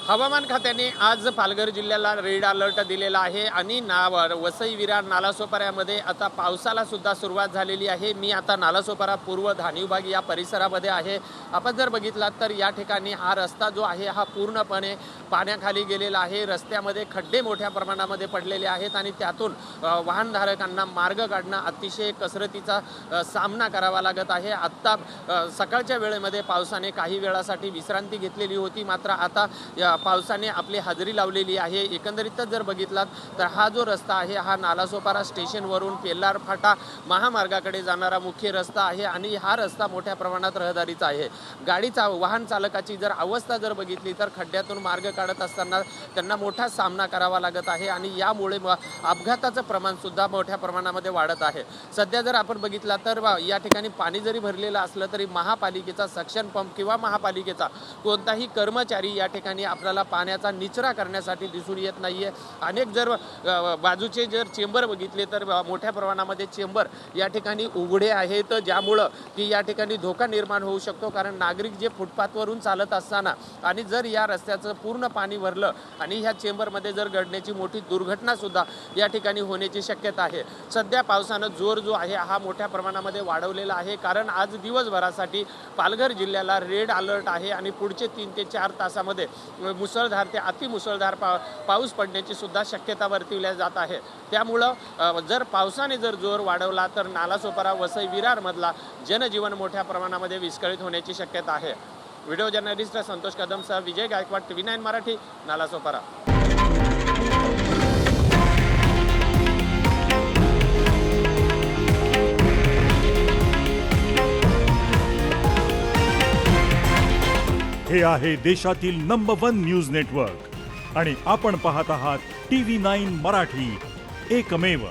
हवामान खात्याने आज पालघर जिल्ह्याला रेड अलर्ट दिलेला आहे आणि वसई विरार नालासोपाऱ्यामध्ये आता पावसाला सुद्धा सुरुवात झालेली आहे। मी आता नालासोपारा पूर्व धानिवबाग या परिसरामध्ये आहे। आपण जर बघितलात तर या ठिकाणी हा रस्ता जो आहे हा पूर्णपणे पाण्याखाली गेलेला आहे। रस्त्यामध्ये खड्डे मोठ्या प्रमाणामध्ये पडलेले आहेत आणि त्यातून वाहनधारकांना मार्ग काढणं अतिशय कसरतीचा सामना करावा लागत आहे। आत्ता सकाळच्या वेळेमध्ये पावसाने काही वेळासाठी विश्रांती घेतलेली होती, मात्र आता पावसाने आपली हजेरी लावलेली आहे। एकंदरीतच जर बघितलात तर हा जो रस्ता आहे हा नालासोपारा स्टेशनवरून पेल्लार फाटा महामार्गाकडे जाणारा मुख्य रस्ता आहे आणि हा रस्ता मोठ्या प्रमाणात रहदारीचा आहे। वाहन चालकाची जर अवस्था जर बघितली तर खड्ड्यातून मार्ग काढत असताना त्यांना मोठा सामना करावा लागत आहे आणि यामुळे अपघाताचं प्रमाण सुद्धा मोठ्या प्रमाणामध्ये वाढत आहे। सध्या जर आपण बघितला तर या ठिकाणी पाणी जरी भरलेलं असलं तरी महापालिकेचा सक्शन पंप किंवा महापालिकेचा कोणताही कर्मचारी या ठिकाणी आपल्याला पाण्याचा निचरा करण्यासाठी दिसून येत नाहीये। अनेक जर बाजूचे जर चेंबर बघितले तर मोठ्या प्रमाणामध्ये चेंबर या ठिकाणी उघडे आहेत, ज्यामुळं की या ठिकाणी धोका निर्माण होऊ शकतो। कारण नागरिक जे फुटपाथवरून चालत असताना आणि जर या रस्त्याचं पूर्ण पाणी भरलं आणि ह्या चेंबरमध्ये जर घडण्याची मोठी दुर्घटना सुद्धा या ठिकाणी होण्याची शक्यता आहे। सध्या पावसानं जोर जो आहे हा मोठ्या प्रमाणामध्ये वाढवलेला आहे, कारण आज दिवसभरासाठी पालघर जिल्ह्याला रेड अलर्ट आहे आणि पुढचे 3 ते 4 तासामध्ये मुसळधार ते अतिमुसळधार पाऊस पडण्याची सुद्धा शक्यता वर्तवली जात आहे। त्यामुळं जर पावसाने जर जोर वाढवला तर नालासोपारा वसई विरारमधला जनजीवन मोठ्या प्रमाणामध्ये विस्कळीत होण्याची शक्यता आहे। व्हिडिओ जर्नलिस्ट संतोष कदमसह विजय गायकवाड, TV9 मराठी, नालासोपारा। हे आहे देशातील नंबर 1 न्यूज नेटवर्क आणि आपण पाहत आहात TV9 मराठी, एकमेव।